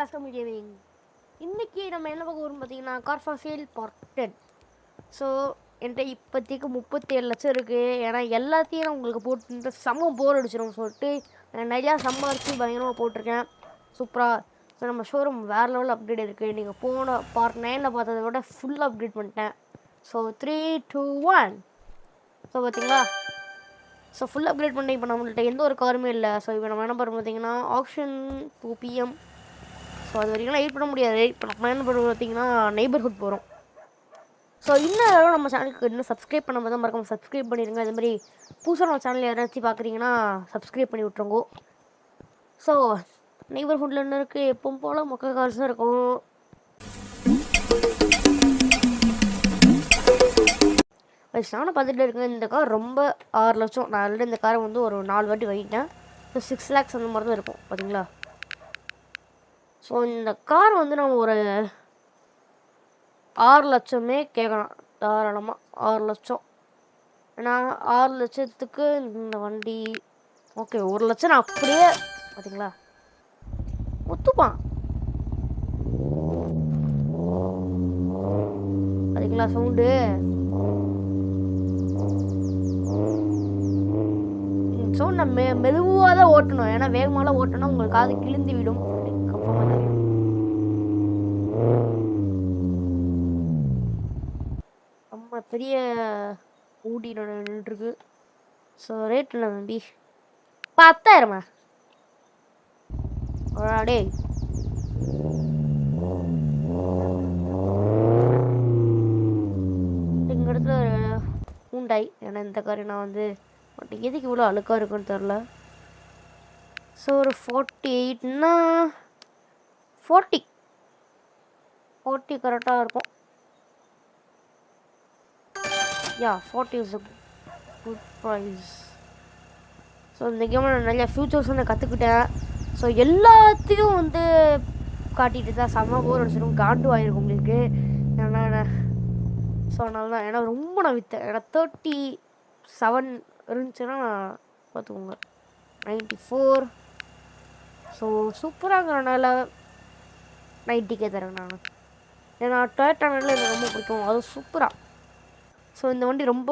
டஸ்கமி gaming. இன்றைக்கி நம்ம என்ன பார்க்க வரும் பார்த்தீங்கன்னா car for sale part 10. So என்கிட்ட இப்போதைக்கு 37 லட்சம் இருக்குது. ஏன்னா எல்லாத்தையும் நான் உங்களுக்கு போட்டு செம்ம போர் அடிச்சிடும் சொல்லிட்டு நிறையா சம்பாரிச்சு பயங்கரமாக போட்டிருக்கேன். சூப்பராக. ஸோ நம்ம ஷோரூம் வேறு லெவலில் அப்டேட் இருக்குது. நீங்கள் போன பார்ட் 9 பார்த்ததை விட ஃபுல்லாக அப்டேட் பண்ணிட்டேன். ஸோ 3, 2, 1. ஸோ பார்த்தீங்களா, ஸோ ஃபுல் அப்கிரேட் பண்ணி இப்போ நம்மள்கிட்ட எந்த ஒரு காருமே இல்லை. ஸோ இப்போ நம்ம என்ன பண்ணுறோம் பார்த்தீங்கன்னா ஆப்ஷன் 2 PM. ஸோ அது வரைக்கும் வெயிட் பண்ண முடியாது. இப்போ நம்ம என்ன பண்ணுறோம் பார்த்தீங்கன்னா நெய்பர்ஹுட் போகிறோம். ஸோ இன்னும் நம்ம சேனலுக்கு இன்னும் சப்ஸ்கிரைப் பண்ண தான் மறக்காம சப்ஸ்கிரைப் பண்ணிடுங்க. அதேமாதிரி புதுசாக நம்ம சேனல் யாராச்சும் பார்க்குறீங்கன்னா சப்ஸ்கிரைப் பண்ணி விட்ருங்கோ. ஸோ நெய்பர்ஹுட்டில் என்ன இருக்குது, எப்பவும் போல் மொக்க கார்ஸ் தான் இருக்கும். நானும் பார்த்துட்டு இருக்கேன். இந்த கார் ரொம்ப 6 லட்சம். நான் ஆல்ரெடி இந்த காரை வந்து ஒரு 4 வாட்டி வாங்கிட்டேன். ஸோ 6 lakhs அந்த மாதிரி தான் இருக்கும் பார்த்தீங்களா. ஸோ இந்த கார் வந்து நம்ம ஒரு 6 லட்சமே கேட்கலாம் தாராளமாக. 6 லட்சம். ஏன்னா 6 லட்சத்துக்கு இந்த வண்டி ஓகே. 1 லட்சம் நான் அப்படியே பார்த்தீங்களா ஒத்துப்பான் பார்த்தீங்களா சவுண்டு. ஸோ நான் மெதுவாக தான் ஓட்டணும். ஏன்னா வேகமாலாம் ஓட்டணும் உங்களுக்கு காது கிழிந்து விடும். ரொம்ப பெரிய ஊடி நின்றுருக்கு. ஸோ ரேட் இல்லை தம்பி, 10,000மா டே. எங்கள் இடத்துல ஹூண்டாய். ஏன்னா இந்த காரை நான் வந்து எதுக்கு இவ்வளோ அழுக்காக இருக்குன்னு தெரில. ஸோ ஒரு 48ன்னா 40 கரெக்டாக இருக்கும். Yeah 40 is a good price. So இந்த கேமில் நான் நிறையா ஃபியூச்சர்ஸ் நான் கற்றுக்கிட்டேன். ஸோ எல்லாத்தையும் வந்து காட்டிட்டு தான் செம்ம போர் அடிச்சிடும், காண்டு ஆகிருக்கும் உங்களுக்கு. ஏன்னா ஸோ அதனால தான். ஏன்னா ரொம்ப நான் விற்றேன். ஏன்னா 37 இருந்துச்சுன்னா பார்த்துக்கோங்க. 94. ஸோ சூப்பராகிறனால 90K தரேன் நான். ஏன்னா டொயோட்டானால எனக்கு ரொம்ப பிடிக்கும், அது சூப்பராக. ஸோ இந்த வண்டி ரொம்ப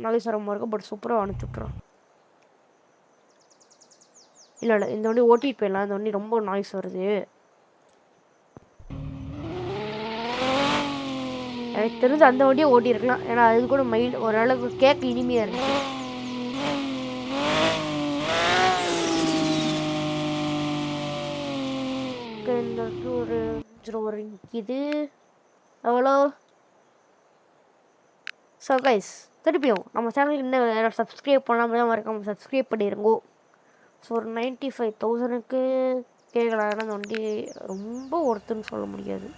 நகைசரமாக இருக்கும், பட் சூப்பராக அனுப்பிச்சுட்றோம். இல்லை இந்த வண்டி ஓட்டிகிட்டு போயிடலாம். இந்த வண்டி ரொம்ப நாய்ஸ் வருது. எனக்கு தெரிஞ்சு அந்த வண்டியை ஓட்டியிருக்கலாம். ஏன்னா அது கூட மைண்ட் ஓரளவுக்கு கேட்க இனிமையாக இருந்துச்சு. இந்த ஒரு இது எவ்வளோ. ஸோ கைஸ் திருப்பியும் நம்ம சேனலுக்கு இன்னும் சப்ஸ்கிரைப் பண்ணாமல் தான் மறக்காம சப்ஸ்கிரைப் பண்ணிடுங்கோ. ஸோ ஒரு 95,000க்கு கேட்கலாம். ஏன்னா அந்த வண்டி ரொம்ப ஒருத்துன்னு சொல்ல முடியாது,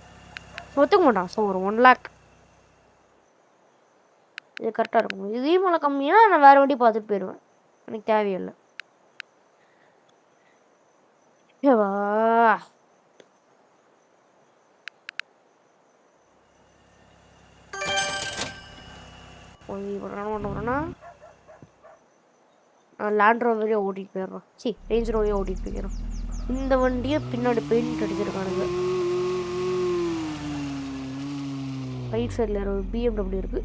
ஒத்துக்க மாட்டான். ஸோ ஒரு 1 lakh இது கரெக்டாக இருக்கும். இதே மேலே கம்மியாக நான் வேறு வண்டி பார்த்துட்டு போயிடுவேன், எனக்கு தேவையில்லை. ஏவா ஒன்றுனா நான் லேண்ட் ரோவரே ஓட்டிகிட்டு போயிடுறோம். ரேஞ்ச் ரோவரே ஓட்டிகிட்டு போயிடுறோம். இந்த வண்டியை பின்னாடி பெயிண்ட் அடிச்சிருக்கானுங்க. ரைட் சைடில் ஒரு BMW இருக்குது.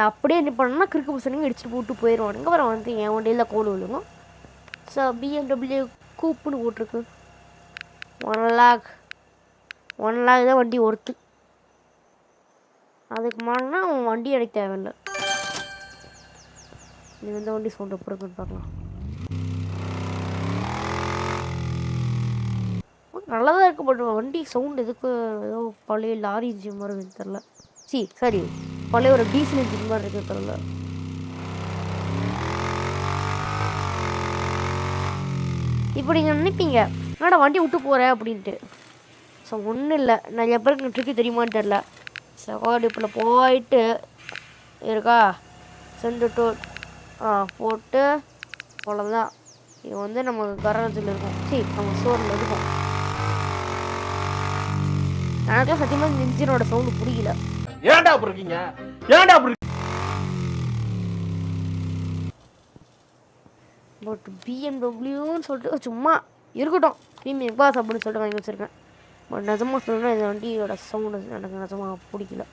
அப்படியே என்ன பண்ணணும்னா கிறுக்கு பசங்க இடிச்சுட்டு போட்டு போயிடுவானுங்க. அப்புறம் வந்து என் வண்டியில் கோல் விழுங்கும். ஸோ BMW கூப்புன்னு போட்டிருக்கு. 1 lakh தான் வண்டி ஒர்த்து. அதுக்கு மேலேனா அவன் வண்டி எனக்கு தேவையில்லை. நீ இந்த வண்டி சவுண்ட் எப்படி இருக்குன்னு பார்க்கலாம். நல்லா தான் இருக்கு, பட் வண்டி சவுண்ட் எதுக்கு ஏதோ பழைய லாரி இன்ஜின் மாதிரி இருக்குன்னு தெரில. சரி பழைய ஒரு டீசல் இன்ஜின் மாதிரி இருக்கு தெரில. இப்போ நீங்கள் நினைப்பீங்க என்னடா வண்டி விட்டு போகிறேன் அப்படின்ட்டு. ஸோ ஒன்றும் இல்லை, நிறைய பேருக்கு ட்ரிக்கு தெரியுமான்னு தெரில. செகாடிப்பில் போயிட்டு இருக்கா சென்ட் டூ போட்டு அவ்வளோதான். இது வந்து நம்ம கரேஜில் இருக்கும், நம்ம ஸ்டோரில் இருக்கும். எனக்குலாம் சத்தியமாக இந்த இன்ஜினோட சவுண்டு பிடிக்கல. ஏன்டா அப்படி இருக்கீங்க? ஏன்டா அப்படி பட் பிஎம்டபிள்யூன்னு சொல்லிட்டு சும்மா இருக்கட்டும் ப்ரீமியம் பாஸ் அப்படின்னு சொல்லிட்டு வாங்கி வச்சுருக்கேன். பட் நிஜமாக சொல்லணும்னா இந்த வண்டியோட சவுண்டு எனக்கு நிஜமாக பிடிக்கல.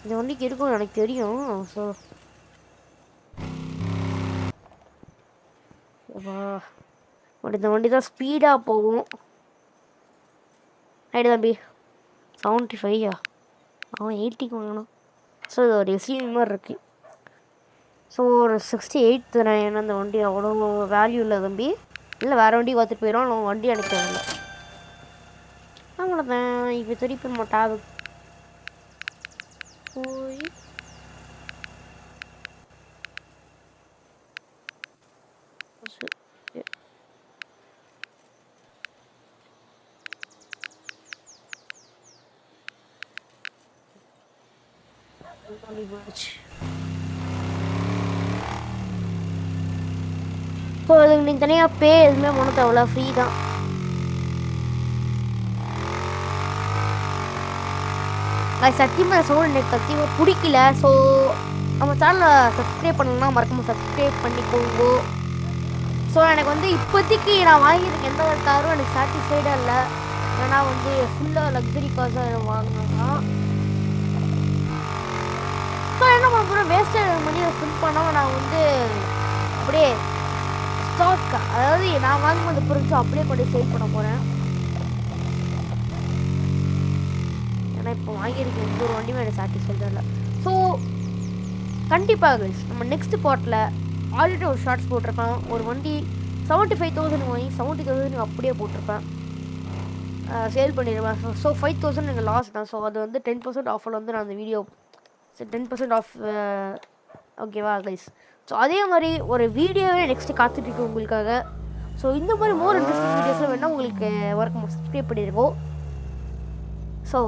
இந்த வண்டிக்கு இருக்கும் எனக்கு தெரியும். ஸோ பட் இந்த வண்டி தான் ஸ்பீடாக போகும். ஆயிடு தம்பி 75 அவன் 80க்கு வாங்கணும். ஸோ இது ஒரு எஸ்யூவி மாதிரி இருக்குது. ஸோ ஒரு 68 தானே. ஏன்னா அந்த வண்டி அவ்வளோ வேல்யூ இல்லை தம்பி. இல்லை வேறு வண்டி பார்த்துட்டு போயிடும். அவன் வண்டி எனக்கு தேவையில்லை. அவ்வளோதான். இப்போ திருப்பி நம்ம டேபு போய் ஸோ அதுக்கு நீங்கள் தனியாக பே எதுவுமே பண்ண தேவையில்ல, ஃப்ரீ தான். சத்தியமாக சவுண்ட் எனக்கு சத்தியமாக பிடிக்கல. ஸோ நம்ம சேனலை சப்ஸ்கிரைப் பண்ணணும்னா மறக்காம சப்ஸ்கிரைப் பண்ணிக்கோங்க. ஸோ எனக்கு வந்து இப்போதைக்கு நான் வாங்கியிருக்கேன் எந்த ஒரு காரும் எனக்கு சாட்டிஸ்ஃபைடாக இல்லை. ஏன்னா வந்து ஃபுல்லாக லக்ஸரி கார்ஸாக வாங்கினா ஸோ என்ன பண்ண போகிறேன், வேஸ்ட்டாக மணியை ஸ்பெண்ட் பண்ணாமல் நான் வந்து அப்படியே ஸ்டாக், அதாவது நான் வாங்கும்போது புரிஞ்சு அப்படியே கொண்டு சேல் பண்ண போகிறேன். ஏன்னா இப்போ வாங்கியிருக்கேன் எந்த ஒரு வண்டியுமே எனக்கு சாட்டிஸ்ஃபைடாக இல்லை. ஸோ கண்டிப்பாக நம்ம நெக்ஸ்ட் பார்ட்டில் ஆல்ரெடி ஒரு ஷார்ட்ஸ் போட்டிருப்பேன். ஒரு வண்டி 75,000 வாங்கி 70,000 அப்படியே போட்டிருப்பேன், சேல் பண்ணிடுவேன். ஸோ 5,000 எனக்கு லாஸ் தான். ஸோ அது வந்து 10% ஆஃபில் வந்து நான் அந்த வீடியோ 10% ஆஃப் ஓகேவா கைஸ். ஸோ அதே மாதிரி ஒரு வீடியோவே நெக்ஸ்ட்டு காத்துட்ருக்கு உங்களுக்காக. ஸோ இந்த மாதிரி மோர் இன்ட்ரெஸ்டிங் வீடியோஸில் வேணால் உங்களுக்கு ஒர்க் சப்ஸ்கிரைப் பண்ணியிருக்கோம். ஸோ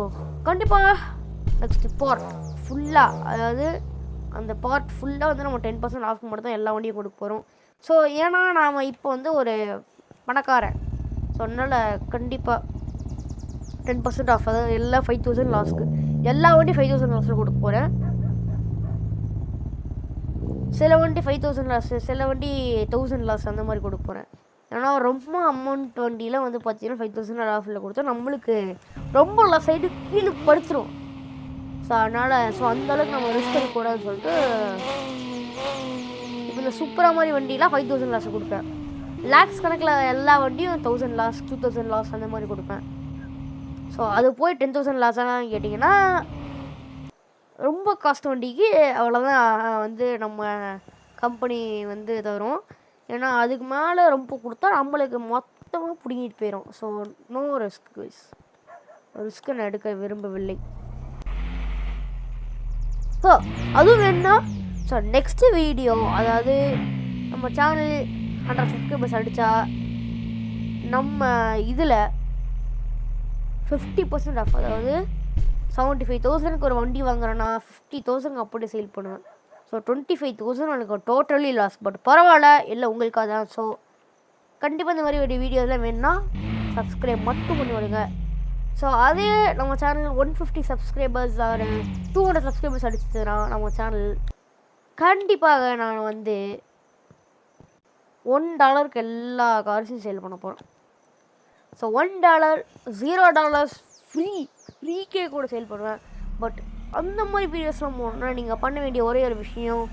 கண்டிப்பாக நெக்ஸ்ட்டு பார்ட் ஃபுல்லாக, அதாவது அந்த பார்ட் ஃபுல்லாக வந்து நம்ம 10% ஆஃப் மட்டும் தான் எல்லா வண்டியும் கொடுக்க போகிறோம். ஸோ ஏன்னா நாம் இப்போ வந்து ஒரு பணக்காரன். ஸோ அதனால் கண்டிப்பாக 10% ஆஃப், அதாவது எல்லா 5,000 லாஸ்க்கு எல்லா வண்டியும் 5,000 லாஸில் கொடுக்க போகிறேன். சில வண்டி 5,000 லாஸ், சில வண்டி 1,000 லாஸ் அந்த மாதிரி கொடுக்க போகிறேன். ஏன்னா ரொம்ப அமௌண்ட் வண்டியில் வந்து பார்த்தீங்கன்னா 5,000 ஆஃபில் கொடுத்தா நம்மளுக்கு ரொம்ப லாஸ் ஆகிட்டு கீழே படுத்துரும். ஸோ அதனால் அந்தளவுக்கு நம்ம ரிஸ்க் எடுக்கக்கூடாதுன்னு சொல்லிட்டு இப்போ இந்த சூப்பராக மாதிரி வண்டியெலாம் 5,000 லாஸ் கொடுப்பேன். லேக்ஸ் கணக்கில் எல்லா வண்டியும் 1,000 லாஸ் 2,000 லாஸ் அந்த மாதிரி கொடுப்பேன். ஸோ அது போய் 10,000 லாஸாக கேட்டிங்கன்னா ரொம்ப காஸ்ட் வண்டிக்கு அவ்வளோதான் வந்து நம்ம கம்பெனி வந்து தரும். ஏன்னா அதுக்கு மேலே ரொம்ப கொடுத்தா நம்மளுக்கு மொத்தமாக பிடிங்கிட்டு போயிடும். So no risk guys, risk நான் எடுக்க விரும்பவில்லை. ஸோ அதுவும் வேணும்னா ஸோ நெக்ஸ்ட்டு வீடியோ, அதாவது நம்ம சேனல் 100 சப்ஸ்கிரைபர்ஸ் அடித்தா நம்ம இதில் 50% ஆஃப், அதாவது 75,000க்கு ஒரு வண்டி வாங்குறேன்னா 50,000 அப்படி சேல் பண்ணுவேன். ஸோ 25,000 எனக்கு டோட்டலி லாஸ். பட் பரவாயில்ல, இல்லை உங்களுக்காக தான். ஸோ கண்டிப்பாக இந்த மாதிரி ஒரு வீடியோலாம் வேணும்னா சப்ஸ்கிரைப் மட்டும் பண்ணி விடுங்க. ஸோ அதே நம்ம சேனல் 150 சப்ஸ்கிரைபர்ஸ் ஆர் 200 சப்ஸ்கிரைபர்ஸ் அடிச்சதுன்னா நம்ம சேனல் கண்டிப்பாக நான் வந்து $1 எல்லா கார்ஸையும் சேல் பண்ண போகிறோம். ஸோ $1 $0 ஃப்ரீக்கே கூட சேல் பண்ணுவேன். பட் அந்த மாதிரி வீடியோஸ்லாம் போடணும்னா நீங்கள் பண்ண வேண்டிய ஒரே ஒரு விஷயம்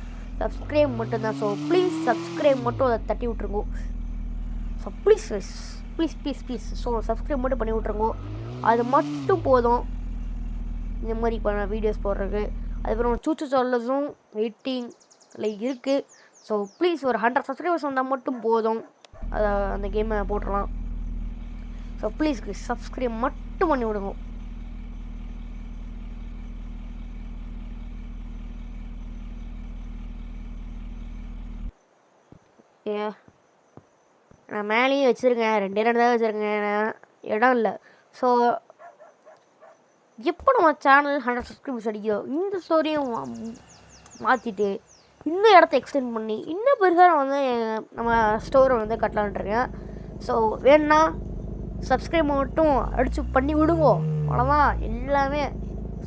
சப்ஸ்கிரைப் மட்டும்தான். ஸோ ப்ளீஸ் சப்ஸ்கிரைப் மட்டும் அதை தட்டி விட்ருங்கோ. So please please please please so subscribe மட்டும் பண்ணி விட்ருங்கோ. அது மட்டும் போதும் இந்த மாதிரி பண்ண வீடியோஸ் போடுறதுக்கு. அதுக்கப்புறம் சூச்சு சொல்லஸும் வெயிட்டிங்கில் இருக்குது. ஸோ ப்ளீஸ் ஒரு 100 சப்ஸ்கிரைபர்ஸ் வந்தால் மட்டும் போதும், அதை அந்த கேமை போட்டுடலாம். ஸோ ப்ளீஸ் சப்ஸ்கிரைப் மட்டும் பண்ணி விடுங்க. நான் மேலேயும் வச்சுருக்கேன், 2 தான் வச்சுருக்கேன், இடம் இல்லை. ஸோ எப்போ நம்ம சேனல் 100 சப்ஸ்கிரைபர்ஸ் அடிக்கிறோம், இந்த ஸ்டோரியும் மாற்றிட்டு இன்னும் இடத்த எக்ஸ்டெண்ட் பண்ணி இன்னும் பெருசாக வந்து நம்ம ஸ்டோரை வந்து கட்டலான்ட்ருக்கேன். ஸோ வேணுன்னா சப்ஸ்கிரைப் மட்டும் அடித்து பண்ணி விடுவோம், அவ்வளோதான். எல்லாமே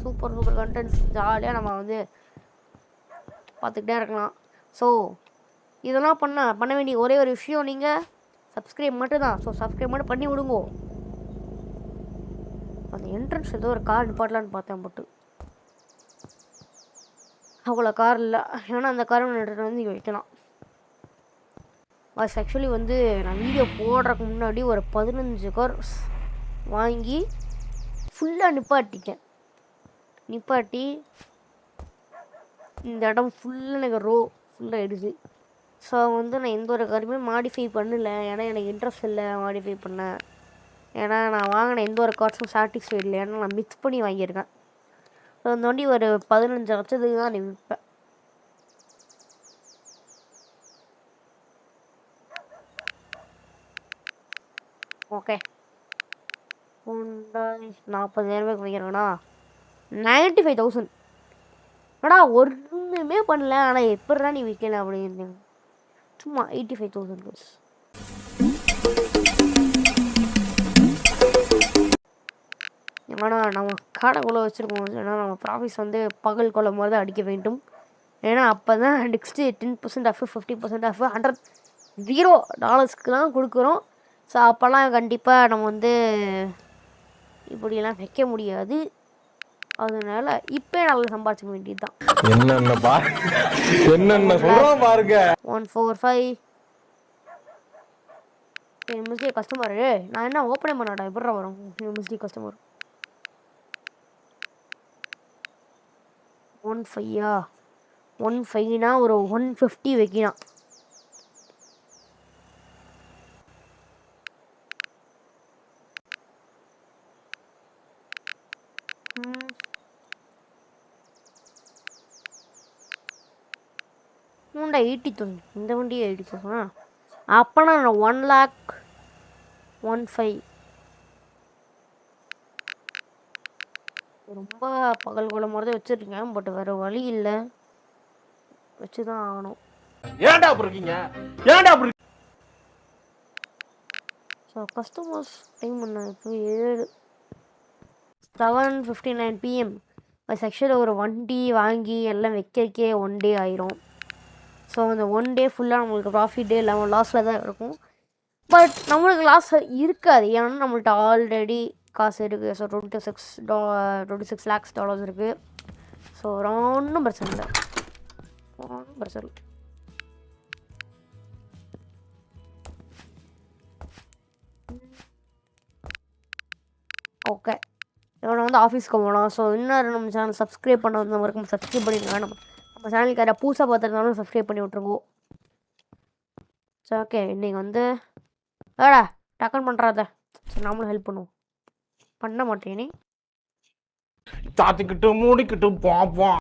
சூப்பர் சூப்பர் கண்டென்ட்ஸ் ஜாலியாக நம்ம வந்து பார்த்துக்கிட்டே இருக்கலாம். ஸோ இதெல்லாம் பண்ண வேண்டிய ஒரே ஒரு விஷயம், நீங்கள் சப்ஸ்கிரைப் மட்டும்தான். ஸோ சப்ஸ்கிரைப் மட்டும் பண்ணி விடுங்கோ. அந்த என்ட்ரன்ஸ் ஏதோ ஒரு கார் நிப்பாட்டலான்னு பார்த்தேன், பட்டு அவ்வளோ கார் இல்லை. ஏன்னா அந்த கார் எடுத்துகிட்டு வந்து இங்கே வைக்கலாம். அது ஆக்சுவலி வந்து நான் வீடியோ போடுறதுக்கு முன்னாடி ஒரு 15 கார் வாங்கி ஃபுல்லாக நிப்பாட்டி இந்த இடம் ஃபுல்லாக எனக்கு ஃபுல்லாக ஆகிடுச்சு. ஸோ வந்து நான் எந்த ஒரு காருமே மாடிஃபை பண்ணல. ஏன்னா எனக்கு இன்ட்ரெஸ்ட் இல்லை மாடிஃபை பண்ண. ஏன்னா நான் வாங்கின எந்த ஒரு கார்ட்ஸும் சாட்டிஸ்ஃபைட் இல்லை. ஏன்னா நான் மிக்ஸ் பண்ணி வாங்கியிருக்கேன். ஸோ அந்த வண்டி ஒரு 15 லட்சத்துக்கு தான் நீ விற்பேன். ஓகே 40,000 வைக்கிறேங்கண்ணா. 95,000 அடா ஒன்றுமே பண்ணல. ஆனால் எப்படா நீ விற்கல அப்படின்னு சும்மா 85,000. ஏன்னா நம்ம காடை குள்ள வச்சுருக்கோம். ஏன்னா நம்ம ப்ராஃபிட்ஸ் வந்து பகல் கொள்ள மாதிரி தான் அடிக்க வேண்டும். ஏன்னா அப்போ தான் நெக்ஸ்ட்டு 10% ஆஃப் 50% ஆஃப் $100 கொடுக்குறோம். ஸோ அப்போல்லாம் கண்டிப்பாக நம்ம வந்து இப்படியெல்லாம் வைக்க முடியாது. அதனால இப்போ நல்லா சம்பாதிக்க வேண்டியது தான். என்னென்ன சொல்கிறோம் பாருங்க. 145 எம்எஸ்டி கஸ்டமரு. நான் என்ன ஓப்பனே பண்ணாடா, எப்படி வரும் எம்எஸ்டி கஸ்டமர்? 15னா ஒரு 150 வைக்கலாம். மூண்டா 80,000 இந்த வண்டியை 80,000. அப்போனா நான் 1,15,000 ரொம்ப பகல் கொள்ள மாதிரி தான் வச்சுருக்கேன். பட் வேறு வழி இல்லை, வச்சு தான் ஆகணும். ஏன்டா இருக்கீங்க? ஸோ கஸ்டமர்ஸ் டைம் பண்ண இப்போ 7:59 PM. ஆக்சுவலாக ஒரு வண்டி வாங்கி எல்லாம் வைக்கிறக்கே 1 day ஆயிரும். ஸோ அந்த 1 day ஃபுல்லாக நம்மளுக்கு ப்ராஃபிட்டே இல்லாமல் லாஸில் தான் இருக்கும். பட் நம்மளுக்கு லாஸ் இருக்காது. ஏன்னா நம்மள்ட்ட ஆல்ரெடி காசு இருக்குது. ஸோ $26 lakhs இருக்குது. ஸோ ஒன்றும் பிரச்சனை இல்லை. ஓகே, இவனை வந்து ஆஃபீஸ்க்கு போகலாம். ஸோ இன்னும் நம்ம சேனல் சப்ஸ்கிரைப் பண்ண வந்தவங்க சப்ஸ்கிரைப் பண்ணிடுங்க. நம்ம சேனலுக்கு யாராவது புதுசாக பார்த்துருந்தாலும் சப்ஸ்கிரைப் பண்ணி விட்ருங்கோ. சரி ஓகே, இன்றைக்கி வந்து டக்குன்னு பண்ணுறாத. சரி நாமளும் ஹெல்ப் பண்ணுவோம். பண்ண மாட்டேனே, தாத்திக்கிட்டு மூடிக்கிட்டு பார்ப்போம்.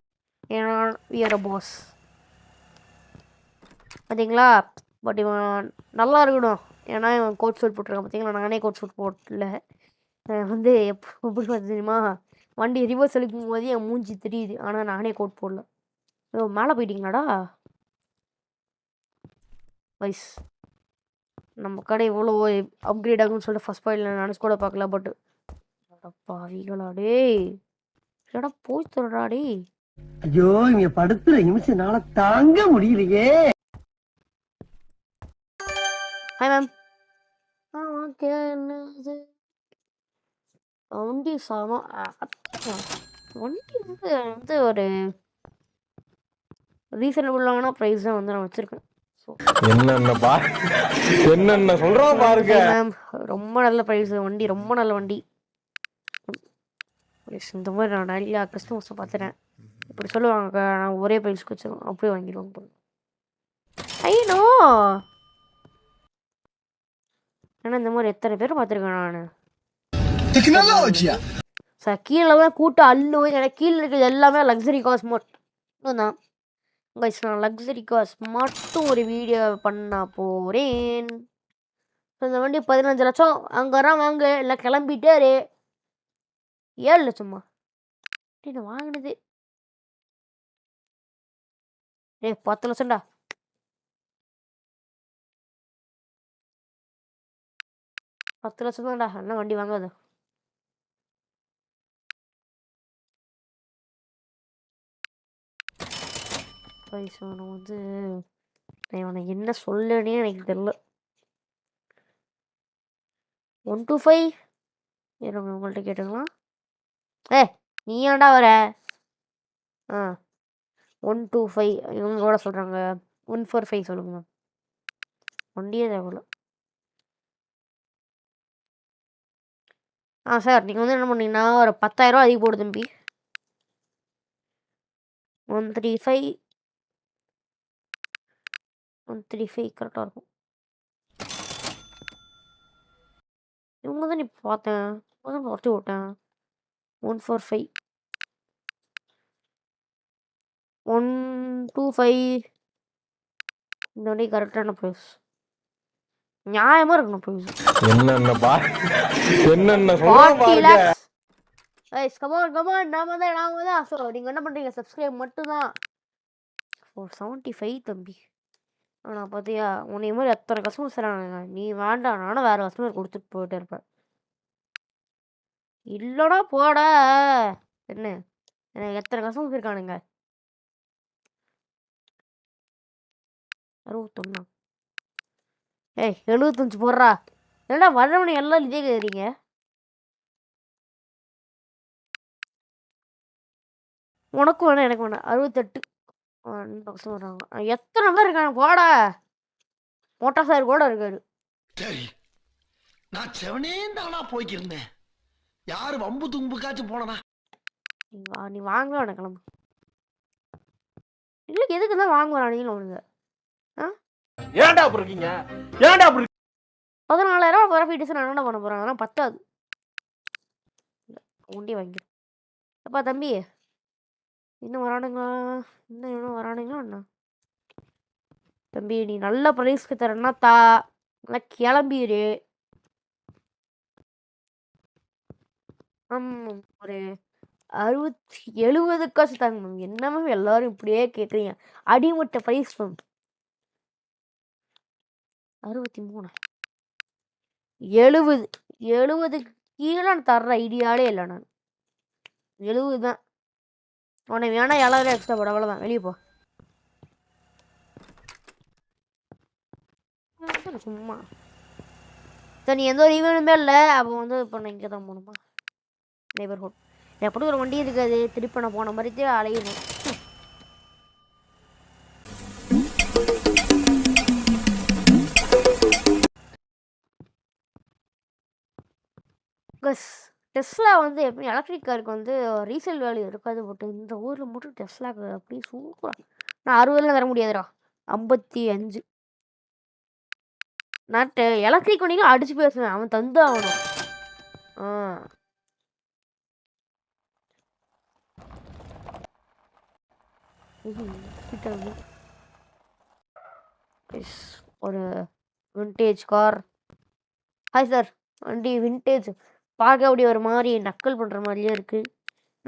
ஏன்னா we are a boss. பார்த்தீங்களா? பட் இவன் நல்லா இருக்கணும். ஏன்னா இவன் கோட் சூட் போட்டிருக்கான். பார்த்தீங்களா? நானே கோட் சூட் போடல. வந்து எப்படி பார்த்து தெரியுமா, வண்டி ரிவர்ஸ் அளிக்கும் போதே என் மூஞ்சி தெரியுது. ஆனால் நானே கோட் போடல. மேலே போயிட்டீங்களாடா வைஸ். நம்ம கடை இவ்வளோ அப்கிரேட் ஆகும்னு சொல்லிட்டு ஃபஸ்ட் பாயிண்டில் நினச்சி கூட பார்க்கல. பட் பாவிகளாடே, ஏடா போய் சொல்றாடே. ஐயோ, இங்க படுத்துற நிமிஷம்னால தாங்க முடியலையே. Hi ma'am. வண்டி சாமம். வண்டி வந்து ஒரு ரீசனபுளான ப்ரைஸ் தான் வந்து நான் வச்சுருக்கேன். என்னென்ன சொல்கிறோம் பாருங்க மேம். ரொம்ப நல்ல ப்ரைஸ் வண்டி, ரொம்ப நல்ல வண்டி. இந்த மாதிரி நான் நிறையா கஸ்டமர்ஸை பார்த்துறேன். இப்படி சொல்லுவாங்க, நான் ஒரே ப்ரைஸ்க்கு வச்சுருக்கோம், அப்படியே வாங்கிடுவாங்க. ஐயோ, ஏன்னா இந்த மாதிரி எத்தனை பேர் பார்த்துருக்கேன் நான். சார் கீழே தான் கூட்டம் அள்ளுவேன். ஏன்னா கீழே இருக்கிறது எல்லாமே லக்ஸரி கார்ஸ் மட்டும் தான். நான் லக்ஸரி கார்ஸ் மட்டும் ஒரு வீடியோ பண்ண போகிறேன். இந்த வண்டி 15 லட்சம். அங்கெல்லாம் வாங்க இல்லை கிளம்பிட்டாரு. 7 லட்சமா நான் வாங்கினது? 10 லட்சம்டா. 10 லட்சம் தான்டா. என்ன வண்டி வாங்காது? ஸோ நான் வந்து இவனை என்ன சொல்லனே எனக்கு தெரியல. 125 இருங்க உங்கள்கிட்ட கேட்டுக்கலாம். நீ ஏன்டா வர? 125 இவங்க கூட சொல்கிறாங்க. 145 சொல்லுங்க. வண்டியே தேவையில்ல. சார் நீங்கள் வந்து என்ன பண்ணீங்கன்னா ஒரு 10,000 அதிகம் போடு தம்பி. 135 கரெக்டாக இருக்கும். இவங்க தான் இப்போ பார்த்தேன், குறைச்சி விட்டேன். 145 125 இந்த வண்டி கரெக்டான ப்ரைஸ், நியாயமாக இருக்கணும் ப்ரைஸ். என்னென்ன 40 lakhs. கமான் நாம தான். ஸோ நீங்கள் என்ன பண்ணுறீங்க? சப்ஸ்கிரைப் மட்டும்தான். 475 தம்பி. ஆனால் பார்த்தியா உன்னை மாதிரி எத்தனை கஸ்டமர்ஸ் தரானுங்க. நீ வேண்டாம், நானும் வேறு கஸ்டமர் கொடுத்துட்டு போயிட்டே இருப்பேன். இல்லைடா போட. என்ன எனக்கு எத்தனை கஸ்டமர்ஸ் இருக்கானுங்க? 61. 75 போடுறா. என்னடா வர்றவனு எல்லாம் இதே கேட்குறீங்க. உனக்கும் வேணாம் எனக்கு வேணாம். 68 கஸ்டமர் வர்றாங்க. எத்தனை பேர் இருக்காங்க போட. மோட்டார் சார் கூட இருக்காரு. சரி நான் செவனே தானா போய்க்கிருந்தேன். யாரு வம்பு தும்புக்காச்சும் போனனா? நீ வாங்கலாம் கிளம்பு. இல்லை எதுக்கு தான் வாங்குவானுங்க அவனுங்க? ஏன்டா அப்படி இருக்கீங்க? ஏன்டா அப்படி 14,000 ப்ராஃபிட்ஸ் நான் என்ன பண்ண போகிறேன்? அதெல்லாம் பத்தாது. உண்டி வாங்கிடும். அப்பா தம்பி இன்னும் வரானுங்களா? இன்னும் வரானுங்களா அண்ணா? தம்பி நீ நல்ல ப்ரைஸ்க்கு தரேன்னா நல்லா கிளம்பிடு. ஒரு 60-70 தாங்க மேம். என்ன மேம் எல்லாரும் இப்படியே கேட்குறீங்க? அடிமட்ட ப்ரைஸ் மேம். 63 70 கீழே நான் தர்ற ஐடியாலே இல்லை. நான் 70 தான். உன்னை வேணா 7,000 எக்ஸ்ட்ரா போட, அவ்வளோதான். வெளியே போ சும்மா. சரி நீ எந்த ஒரு ஈவெண்ட்டுமே இல்லை. அப்போ வந்து இப்போ நான் இங்கே தான் போகணுமா? நெய்பர்ஹுட் எப்படி ஒரு வண்டி இருக்காது. திருப்பி நான் போன மாதிரி அலையணும். டெஸ்லா வந்து எப்படி எலக்ட்ரிக் காருக்கு வந்து ரீசேல் வேல்யூ இருக்காது. பட் இந்த ஊரில் மட்டும் டெஸ்லாக்கு அப்படி சூப்பராக. நான் 60 தர முடியாதுடா. 55. நான் எலக்ட்ரிக் வண்டிகளும் அடிச்சு பேசுவேன். அவன் தந்து ஆகணும். ஒரு விண்டேஜ் கார். Hi sir. வண்டி விண்டேஜ் பார்க்க அப்படி ஒரு மாதிரி நக்கல் பண்ணுற மாதிரியே இருக்குது.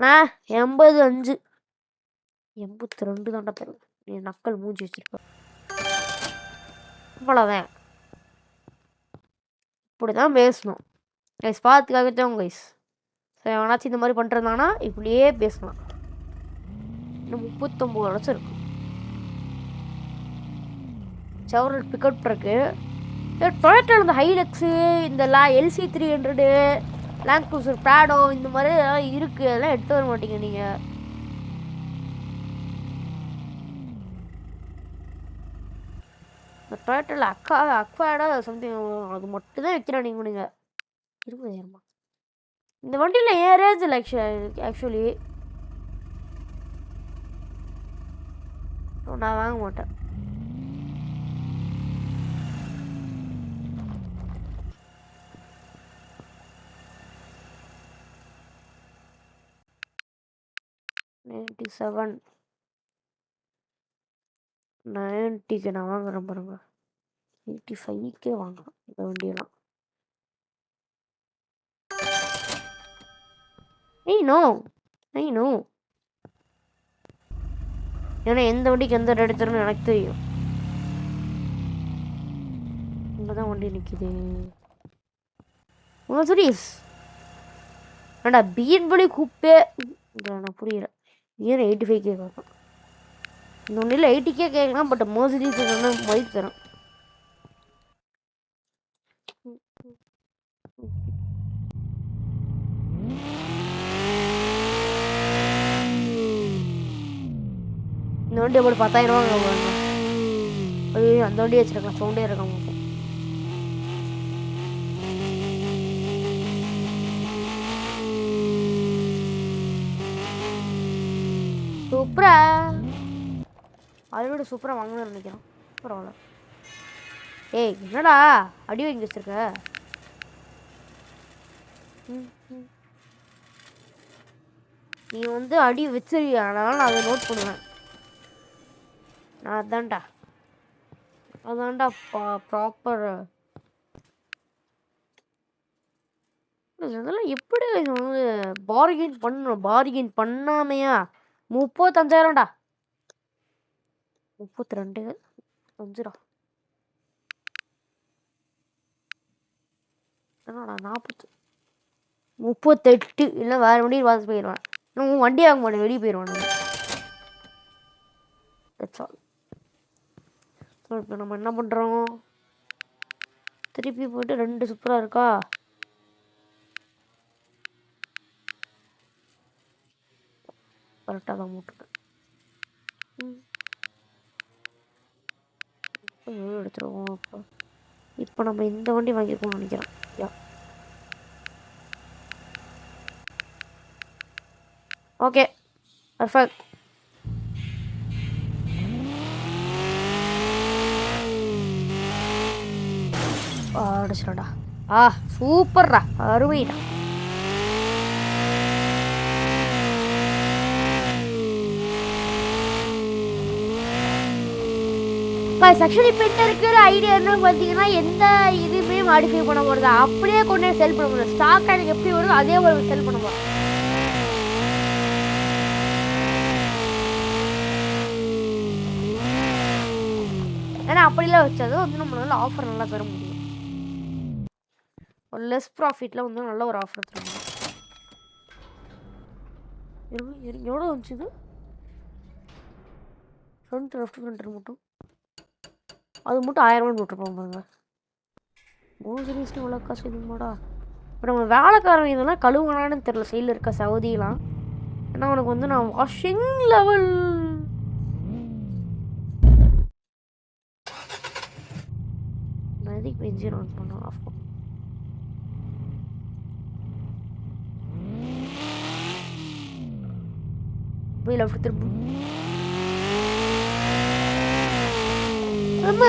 நான் 85 82 தாண்டா தருவேன். நீ நக்கல் மூஞ்சி வச்சிருப்ப. அவ்வளோதான். இப்படி தான் பேசணும் கைஸ். பார்த்துக்காகத்தான் கைஸ். சரி எவனாச்சும் இந்த மாதிரி பண்ணுறதுனானா இப்படியே பேசலாம். இன்னும் 39 லட்சம் இருக்கு. Several pickup truck. டொயோட்டாவில் இந்த ஹைலக்ஸு, இந்த LC 300, லேண்ட் க்ரூசர் ப்ராடோ இந்த மாதிரி எல்லாம் இருக்குது. அதெல்லாம் எடுத்து வர மாட்டீங்க நீங்கள். இந்த டொயோட்டாவில் அக்வாடா சம்திங் அது மட்டும் தான் வைக்கிறேன். நீங்கள் 20,000 இந்த வண்டியில் ஏன் ரேஞ்ச் இல்லை ஆக்சுவலி. நான் வாங்க மாட்டேன். $97 90 நான் வாங்குறேன் பாருங்க. 85 வாங்கலாம் இந்த வண்டியெல்லாம். நோ ஏன்னா எந்த வண்டிக்கு எந்த ரேட் தரணும் எனக்கு தெரியும். இங்கே தான் வண்டி நிற்கிது. சீரியஸ் ஏண்டா பிஎன்படி கூப்பிட்டே நான் புரியல. ஏன் 85 கேட்கலாம். இன்னொன்னில் 80K கேட்கலாம், பட் மர்சிடிஸ் மதிப்பு தரும். இந்த வண்டி அப்படி 10,000 ரூபா ஐயோ அந்த வண்டி வச்சிருக்கலாம், சவுண்டே இருக்காங்க. சூப்பரா அதோட சூப்பராக வாங்கணும்னு நினைக்கிறேன். பரவாயில்ல. ஏய் என்னடா அடி வாங்கி வச்சிருக்க? நீ வந்து அடி வச்சிருக்கியா? அதனால நான் அதை நோட் பண்ணுவேன். நான் அதான்டா ப்ராப்பர். இதெல்லாம் எப்படி வந்து பார்கெயின் பண்ணாமையா? 35,000டா. 32 5 என்னடா 40 38 இல்லை வேறு வண்டி பார்த்து போயிடுவேன். இன்னும் வண்டி வாங்க மாட்டேன், வெளியே போயிடுவான். இப்போ நம்ம என்ன பண்ணுறோம்? திருப்பி போயிட்டு 2 சூப்பராக இருக்கா? கரெக்டாக தான் போட்டுருக்கேன். எடுத்துருவோம். இப்போ நம்ம இந்த வண்டி வாங்கியிருக்கோம்னு நினைக்கிறேன். Yeah okay perfect. அடிச்சிடா. சூப்பர்டா, அருமைடா. ஆக்சுவலி இப்போ இருக்கிற ஐடியா என்ன பார்த்தீங்கன்னா, எந்த இதுவுமே மாடிஃபை பண்ண போகிறது, அப்படியே கொண்டே செல் பண்ண போகிறது. ஸ்டாக் எனக்கு எப்படி வருதோ அதே ஒரு செல் பண்ண போகிறோம். ஏன்னா அப்படிலாம் வச்சது வந்து நம்மளால ஆஃபர் நல்லா தர முடியும். ஒரு லெஸ் ப்ராஃபிட்டில் வந்து நல்ல ஒரு ஆஃபர் தர முடியும். எவ்வளோ வந்துச்சு இது? ஃப்ரண்ட் லெஃப்ட் ஃப்ரண்ட் மட்டும் அது மட்டும் 1000 ரூபான்னு போட்டுருப்போம் பாருங்க. மோசடிஸ்ட்டு இவ்வளோ காசு இதுமாடா. இப்போ நம்ம வேலைக்காரங்க இதெல்லாம் கழுவுனான்னு தெரில சைடில் இருக்க சவுதியெலாம். ஏன்னா உனக்கு வந்து நான் வாஷிங் லெவல் நான் எதுக்கு பென்சின் ஆன் பண்ணோம் ஆஃப் பண்ணோம். போய் லெஃப்ட் திரும்ப. அம்மா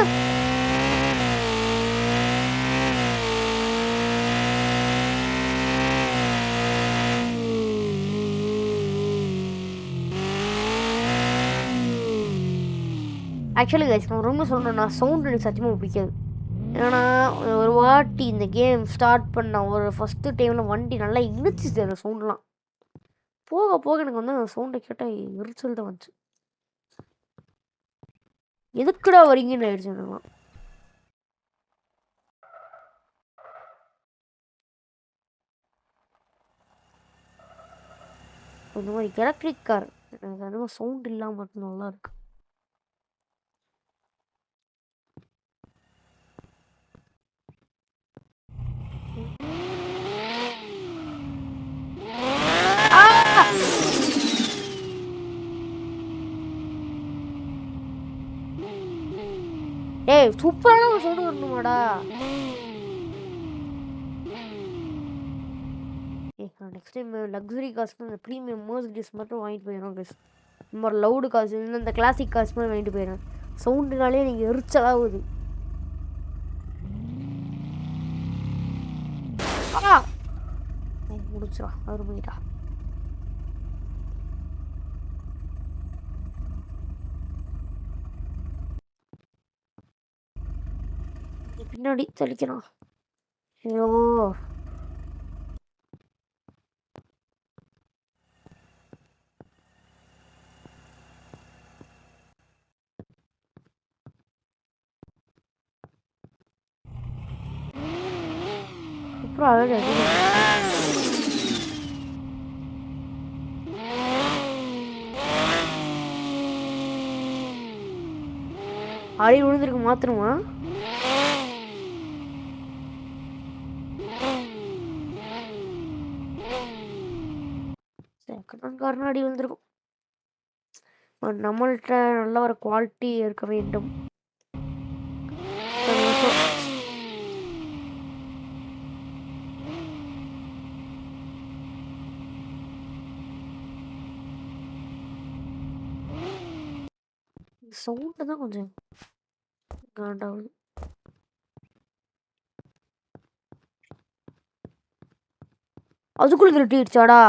ஆக்சுவலி கைஸ் நான் ரொம்ப சொல்கிறேன், நான் சவுண்ட் எனக்கு சத்தியமாக பிடிக்காது. ஏன்னா ஒரு வாட்டி இந்த கேம் ஸ்டார்ட் பண்ண ஒரு ஃபஸ்ட்டு டைமில் வண்டி நல்லா இழுச்சிச்சு அந்த சவுண்டெலாம். போக போக எனக்கு வந்து அந்த சவுண்டை கேட்டால் எரிச்சல் தான் வந்துச்சு. எதுக்குடா வரீங்கன்னு ஆயிடுச்சு எனக்கு. இந்த மாதிரி எலக்ட்ரிக் கார் எனக்கு அதுவும் சவுண்ட் இல்லாமல் மட்டும் நல்லா இருக்கு. ஏய் சூப்பரான ஒரு சவுண்டு வரணுமாடா. நான் நெக்ஸ்ட் டைம் லக்ஸுரி காசுக்கு இந்த ப்ரீமியம் மர்சிடிஸ் மட்டும் வாங்கிட்டு போயிடும் கைஸ். இந்த மாதிரி லவுடு காசு இல்லை, இந்த கிளாசிக் காசு மாதிரி வாங்கிட்டு போயிடுறேன். சவுண்டுனாலே நீங்கள் எரிச்சலாகுது. முடிச்சிடா அருமைடா. பின்னாடி தெளிக்கிறான். ஐயோ அப்புறம் அழகு அடி விழுந்திருக்கு மாத்திரமா செகண்ட் காரணம் அடி விழுந்திருக்கும். நம்மள்கிட்ட நல்ல ஒரு குவாலிட்டி இருக்க வேண்டும். சவுண்டு தான் கொஞ்சம் காண்டாகுது. அதுக்குள்ள திருட்டிடுச்சாடா?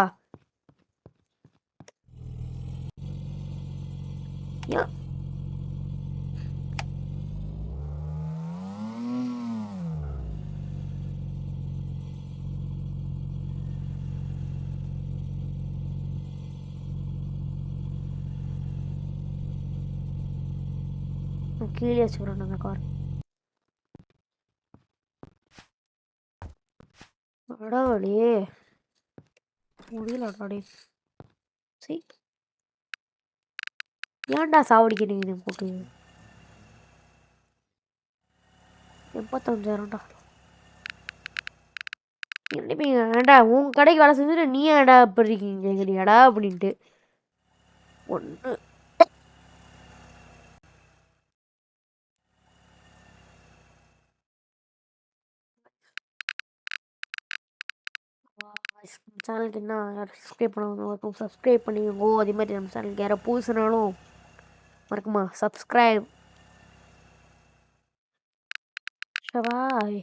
ஏன் நான் கீழே வச்சுக்கிறேன் அந்த கார். அடாடே முடியலடாடே. சரி ஏன்டா சாவடிக்கிறீங்க இதை போட்டு? 85,000டா. என்னப்பீங்க ஏன்டா உன் கடைக்கு வேலை செஞ்சுட்டு நீ ஏன்டா இப்படி இருக்கீங்கடா அப்படின்ட்டு ஒன்று சேனலுக்கு என்ன யாரும் சப்ஸ்கிரைப் பண்ணுவாங்க சப்ஸ்கிரைப் பண்ணிக்கோங்க. அதே மாதிரி நம்ம சேனலுக்கு யாரும் புதுசுனாலும் மறக்குமா சப்ஸ்கிரைப். ஷவாய்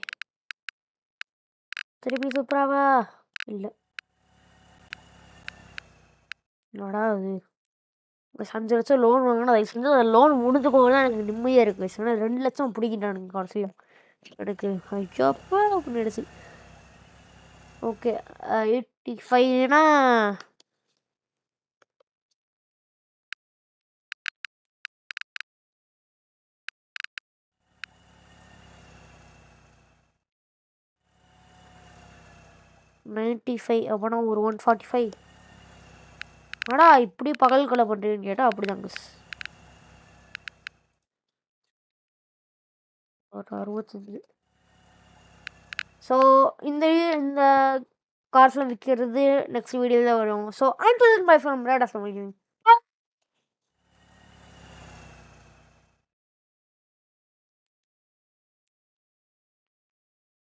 திருப்பி சூப்பராவா இல்லை என்னடா அது? 5 லட்சம் லோன் வாங்கினா அதை செஞ்சு அந்த லோன் முடிஞ்சுக்கோங்க எனக்கு நிம்மதியாக இருக்குது. சொன்னால் 2 லட்சம் பிடிக்கிட்டானுங்க கடைசியில் எனக்கு. ஐயோப்பா அப்படின்னு நினச்சி. ஓகே 85னா $95 அப்போனா ஒரு 145. ஆடா இப்படி பகல் கொலை பண்ணுறீங்கன்னு கேட்டால் அப்படிதாங்க. ஒரு 65. ஸோ இந்த இந்த கார்ஸ்லாம் விற்கிறது நெக்ஸ்ட் வீடியோவில் வரும். So I'm buy from rate of